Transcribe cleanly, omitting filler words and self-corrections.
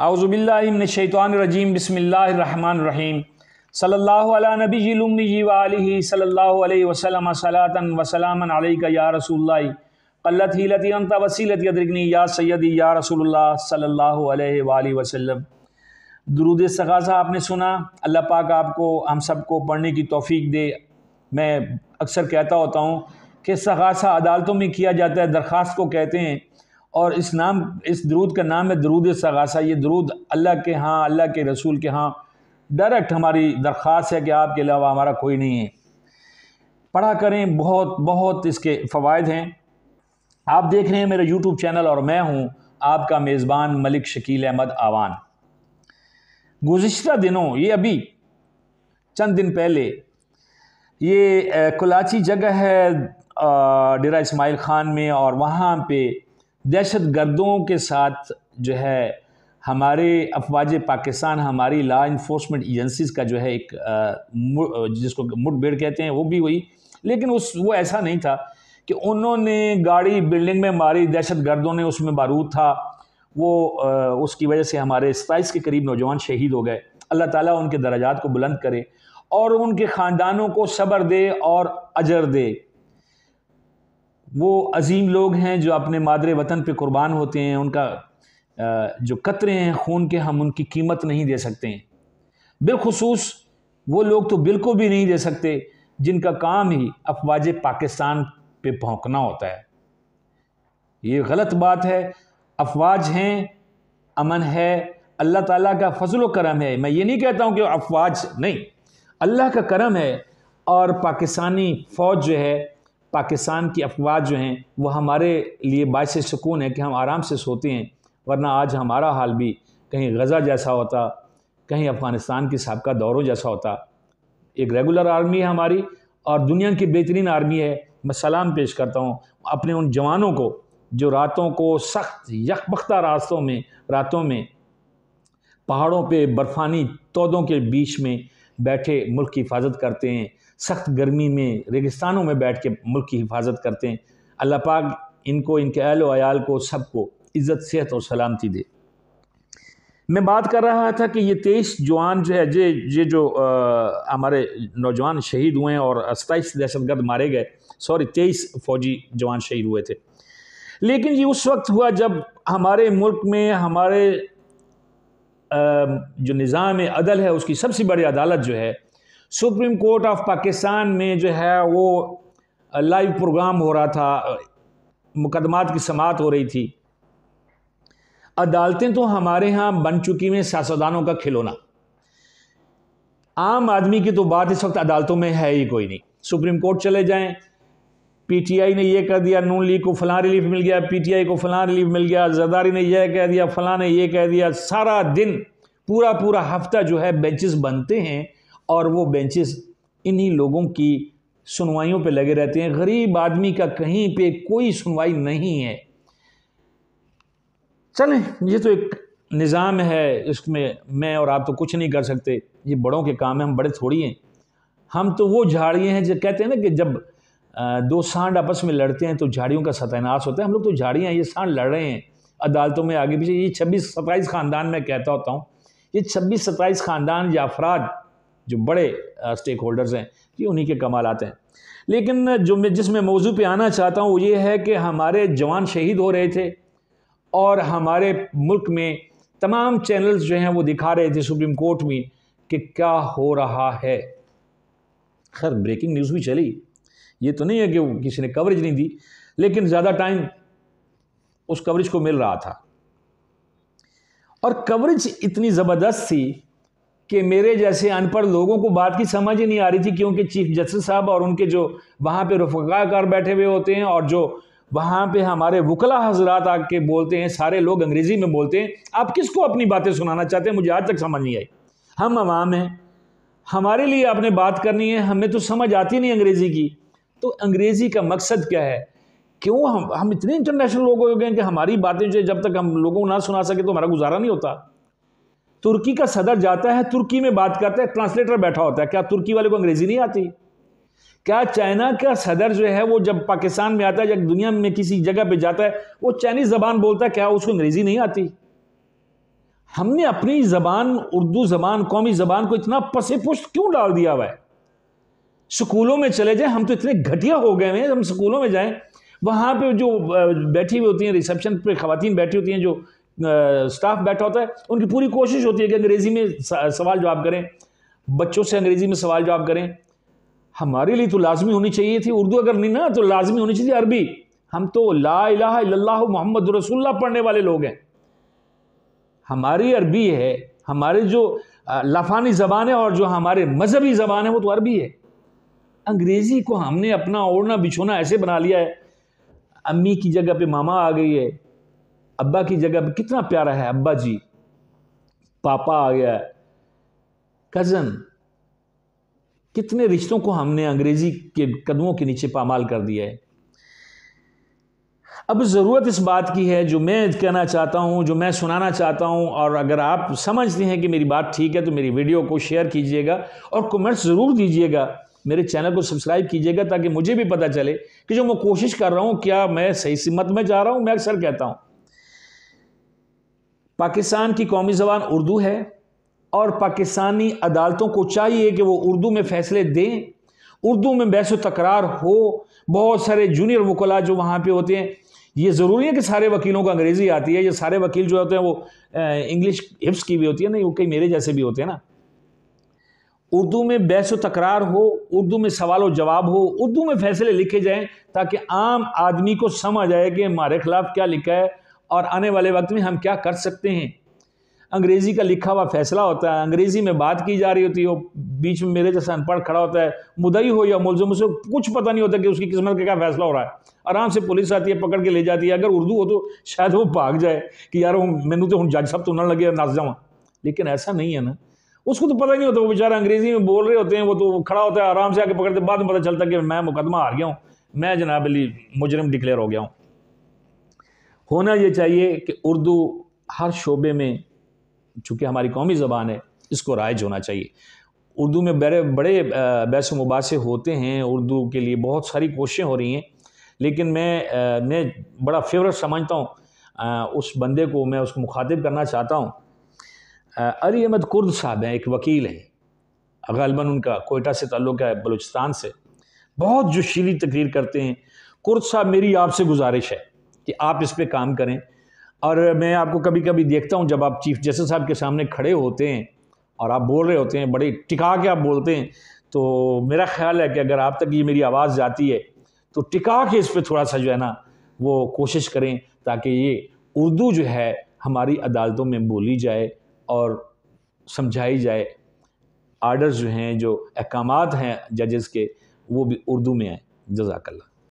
اعوذ باللہ من الشیطان الرجیم بسم اللہ الرحمن الرحیم صلی اللہ علی نبی الامی وآلہ صلی اللہ علیہ وسلم صلاۃ وسلاما علیک یا رسول اللہ قلت حیلتی انت وسیلتی ادرکنی یا سیدی یا رسول اللہ صلی اللہ علیہ وآلہ وسلم۔ درود استغاثہ آپ نے سنا، اللہ پاک آپ کو ہم سب کو پڑھنے کی توفیق دے۔ میں اکثر کہتا ہوتا ہوں کہ استغاثہ عدالتوں میں کیا جاتا ہے، درخواست کو کہتے ہیں، اور اس درود کا نام ہے درود استغاثہ۔ یہ درود اللہ کے ہاں، اللہ کے رسول کے ہاں ڈائریکٹ ہماری درخواست ہے کہ آپ کے علاوہ ہمارا کوئی نہیں ہے، پڑھا کریں، بہت بہت اس کے فوائد ہیں۔ آپ دیکھ رہے ہیں میرا یوٹیوب چینل اور میں ہوں آپ کا میزبان ملک شکیل احمد آوان۔ گزشتہ دنوں، یہ ابھی چند دن پہلے، یہ کلاچی جگہ ہے ڈیرہ اسماعیل خان میں، اور وہاں پہ دہشت گردوں کے ساتھ جو ہے ہمارے افواج پاکستان، ہماری لا انفورسمنٹ ایجنسیز کا جو ہے ایک جس کو مٹ بھیڑ کہتے ہیں وہ بھی ہوئی، لیکن وہ ایسا نہیں تھا کہ انہوں نے گاڑی بلڈنگ میں ماری، دہشت گردوں نے، اس میں بارود تھا، وہ اس کی وجہ سے ہمارے 27 کے قریب نوجوان شہید ہو گئے۔ اللہ تعالیٰ ان کے درجات کو بلند کرے اور ان کے خاندانوں کو صبر دے اور اجر دے۔ وہ عظیم لوگ ہیں جو اپنے مادر وطن پہ قربان ہوتے ہیں، ان کا جو قطرے ہیں خون کے، ہم ان کی قیمت نہیں دے سکتے ہیں۔ بالخصوص وہ لوگ تو بالکل بھی نہیں دے سکتے جن کا کام ہی افواج پاکستان پہ بھونکنا ہوتا ہے۔ یہ غلط بات ہے۔ افواج ہیں، امن ہے، اللہ تعالیٰ کا فضل و کرم ہے۔ میں یہ نہیں کہتا ہوں کہ افواج نہیں، اللہ کا کرم ہے، اور پاکستانی فوج جو ہے، پاکستان کی افواج جو ہیں، وہ ہمارے لیے باعث سکون ہے کہ ہم آرام سے سوتے ہیں، ورنہ آج ہمارا حال بھی کہیں غزہ جیسا ہوتا، کہیں افغانستان کی سابقہ دوروں جیسا ہوتا۔ ایک ریگولر آرمی ہے ہماری، اور دنیا کی بہترین آرمی ہے۔ میں سلام پیش کرتا ہوں اپنے ان جوانوں کو جو راتوں کو سخت یکبختہ راتوں میں پہاڑوں پہ برفانی تودوں کے بیچ میں بیٹھے ملک کی حفاظت کرتے ہیں، سخت گرمی میں ریگستانوں میں بیٹھ کے ملک کی حفاظت کرتے ہیں۔ اللہ پاک ان کو، ان کے اہل و عیال کو، سب کو عزت، صحت اور سلامتی دے۔ میں بات کر رہا تھا کہ یہ 23 جوان جو ہے، یہ جو ہمارے نوجوان شہید ہوئے ہیں، اور 27 دہشت گرد مارے گئے، 23 فوجی جوان شہید ہوئے تھے، لیکن یہ اس وقت ہوا جب ہمارے ملک میں ہمارے جو نظام عدل ہے، اس کی سب سے بڑی عدالت جو ہے سپریم کورٹ آف پاکستان میں جو ہے، وہ لائیو پروگرام ہو رہا تھا، مقدمات کی سماعت ہو رہی تھی۔ عدالتیں تو ہمارے ہاں بن چکی ہیں سیاستدانوں کا کھلونا۔ عام آدمی کی تو بات اس وقت عدالتوں میں ہے ہی کوئی نہیں۔ سپریم کورٹ چلے جائیں، پی ٹی آئی نے یہ کر دیا، نون لیگ کو فلاں ریلیف مل گیا، پی ٹی آئی کو فلاں ریلیف مل گیا، زرداری نے یہ کہہ دیا، فلاں نے یہ کہہ دیا۔ سارا دن، پورا ہفتہ جو ہے بینچز بنتے ہیں، اور وہ بینچز انہی لوگوں کی سنوائیوں پہ لگے رہتے ہیں۔ غریب آدمی کا کہیں پہ کوئی سنوائی نہیں ہے۔ چلیں، یہ تو ایک نظام ہے، اس میں اور آپ تو کچھ نہیں کر سکتے، یہ بڑوں کے کام ہیں، ہم بڑے تھوڑی ہیں۔ ہم تو وہ جھاڑیاں ہیں جو کہتے ہیں نا کہ جب دو سانڈ آپس میں لڑتے ہیں تو جھاڑیوں کا ستیاناش ہوتا ہے۔ ہم لوگ تو جھاڑیاں، یہ سانڈ لڑ رہے ہیں عدالتوں میں آگے پیچھے۔ یہ 26-27 خاندان، میں کہتا ہوتا ہوں، یہ 26-27 خاندان یا افراد جو بڑے سٹیک ہولڈرز ہیں، یہ انہی کے کمالات ہیں۔ لیکن جس میں موضوع پہ آنا چاہتا ہوں وہ یہ ہے کہ ہمارے جوان شہید ہو رہے تھے، اور ہمارے ملک میں تمام چینلز جو ہیں وہ دکھا رہے تھے سپریم کورٹ میں کہ کیا ہو رہا ہے۔ خیر، بریکنگ نیوز بھی چلی، یہ تو نہیں ہے کہ کسی نے کوریج نہیں دی، لیکن زیادہ ٹائم اس کوریج کو مل رہا تھا، اور کوریج اتنی زبردست تھی کہ میرے جیسے ان پڑھ لوگوں کو بات کی سمجھ ہی نہیں آ رہی تھی، کیونکہ چیف جسٹس صاحب اور ان کے جو وہاں پہ رفقا کار بیٹھے ہوئے ہوتے ہیں، اور جو وہاں پہ ہمارے وکلا حضرات آ کے بولتے ہیں، سارے لوگ انگریزی میں بولتے ہیں۔ آپ کس کو اپنی باتیں سنانا چاہتے ہیں؟ مجھے آج تک سمجھ نہیں آئی۔ ہم عوام ہیں، ہمارے لیے آپ نے بات کرنی ہے، ہمیں تو سمجھ آتی نہیں انگریزی کی، تو انگریزی کا مقصد کیا ہے؟ کیوں ہم اتنے انٹرنیشنل لوگ ہو گئے کہ ہماری باتیں جو جب تک ہم لوگوں کو نہ سنا سکے تو ہمارا گزارا نہیں ہوتا۔ ترکی کا صدر جاتا ہے، ترکی میں بات کرتا ہے، ٹرانسلیٹر بیٹھا ہوتا ہے۔ کیا ترکی والے کو انگریزی نہیں آتی؟ کیا چائنا کا صدر جو ہے وہ جب پاکستان میں آتا ہے یا دنیا میں کسی جگہ پہ جاتا ہے وہ چائنیز زبان بولتا ہے، کیا اس کو انگریزی نہیں آتی؟ ہم نے اپنی زبان اردو زبان قومی زبان کو اتنا پس پشت کیوں ڈال دیا ہوا ہے؟ سکولوں میں چلے جائیں، ہم تو اتنے گھٹیا ہو گئے ہیں، ہم سکولوں میں جائیں وہاں پہ جو بیٹھی ہوئی ہوتی ہیں ریسیپشن پہ خواتین بیٹھی ہوتی ہیں، جو سٹاف بیٹھا ہوتا ہے، ان کی پوری کوشش ہوتی ہے کہ انگریزی میں سوال جواب کریں، بچوں سے انگریزی میں سوال جواب کریں۔ ہمارے لیے تو لازمی ہونی چاہیے تھی اردو، اگر نہیں نا تو لازمی ہونی چاہیے عربی۔ ہم تو لا الہ الا اللہ محمد رسول اللہ پڑھنے والے لوگ ہیں، ہماری عربی ہے، ہمارے جو لافانی زبان ہے اور جو ہمارے مذہبی زبان ہے وہ تو عربی ہے۔ انگریزی کو ہم نے اپنا اوڑھنا بچھونا ایسے بنا لیا ہے، امی کی جگہ پہ ماما آ گئی ہے، ابا کی جگہ پہ کتنا پیارا ہے ابا جی، پاپا آ گیا ہے، کزن، کتنے رشتوں کو ہم نے انگریزی کے قدموں کے نیچے پامال کر دیا ہے۔ اب ضرورت اس بات کی ہے، جو میں کہنا چاہتا ہوں، جو میں سنانا چاہتا ہوں، اور اگر آپ سمجھتے ہیں کہ میری بات ٹھیک ہے تو میری ویڈیو کو شیئر کیجئے گا اور کمنٹس ضرور دیجئے گا، میرے چینل کو سبسکرائب کیجئے گا تاکہ مجھے بھی پتہ چلے کہ جو میں کوشش کر رہا ہوں کیا میں صحیح سمت میں جا رہا ہوں۔ میں اکثر کہتا ہوں پاکستان کی قومی زبان اردو ہے، اور پاکستانی عدالتوں کو چاہیے کہ وہ اردو میں فیصلے دیں، اردو میں بحث و تکرار ہو۔ بہت سارے جونیئر وکلاء جو وہاں پہ ہوتے ہیں، یہ ضروری ہے کہ سارے وکیلوں کو انگریزی آتی ہے، یہ سارے وکیل جو ہوتے ہیں وہ انگلش حفظ کی بھی ہوتی ہے، نہیں وہ کئی میرے جیسے بھی ہوتے ہیں نا۔ اردو میں بحث و تکرار ہو، اردو میں سوال و جواب ہو، اردو میں فیصلے لکھے جائیں تاکہ عام آدمی کو سمجھ آئے کہ ہمارے خلاف کیا لکھا ہے اور آنے والے وقت میں ہم کیا کر سکتے ہیں۔ انگریزی کا لکھا ہوا فیصلہ ہوتا ہے، انگریزی میں بات کی جا رہی ہوتی ہے، بیچ میں میرے جیسا ان پڑھ کھڑا ہوتا ہے، مدعی ہو یا ملزم، اسے کچھ پتہ نہیں ہوتا کہ اس کی قسمت کا کیا فیصلہ ہو رہا ہے۔ آرام سے پولیس آتی ہے، پکڑ کے لے جاتی ہے۔ اگر اردو ہو تو شاید وہ بھاگ جائے کہ یار مینوں تو ہن جج صاحب تو نہ لگے نس جاواں، لیکن ایسا نہیں ہے نا، اس کو تو پتہ نہیں ہوتا، وہ بیچارہ انگریزی میں بول رہے ہوتے ہیں، وہ تو کھڑا ہوتا ہے، آرام سے آ کے پکڑتے، بعد میں پتہ چلتا ہے کہ میں مقدمہ ہار گیا ہوں، میں جناب علی مجرم ڈکلیئر ہو گیا ہوں۔ ہونا یہ چاہیے کہ اردو ہر شعبے میں، چونکہ ہماری قومی زبان ہے، اس کو رائج ہونا چاہیے۔ اردو میں بڑے بحث و مباحثے ہوتے ہیں، اردو کے لیے بہت ساری کوششیں ہو رہی ہیں، لیکن میں بڑا فیورٹ سمجھتا ہوں اس بندے کو، میں اس کو مخاطب کرنا چاہتا ہوں۔ علی احمد کرد صاحب ہیں، ایک وکیل ہیں، غالباً ان کا کوئٹہ سے تعلق ہے، بلوچستان سے، بہت جوشیلی تقریر کرتے ہیں۔ کرد صاحب، میری آپ سے گزارش ہے کہ آپ اس پہ کام کریں، اور میں آپ کو کبھی کبھی دیکھتا ہوں جب آپ چیف جسٹس صاحب کے سامنے کھڑے ہوتے ہیں اور آپ بول رہے ہوتے ہیں، بڑے ٹکا کے آپ بولتے ہیں، تو میرا خیال ہے کہ اگر آپ تک یہ میری آواز جاتی ہے تو ٹکا کے اس پہ تھوڑا سا جو ہے نا وہ کوشش کریں تاکہ یہ اردو جو ہے ہماری عدالتوں میں بولی جائے اور سمجھائی جائے، آرڈرز جو ہیں، جو احکامات ہیں ججز کے، وہ بھی اردو میں ہیں۔ جزاک اللہ۔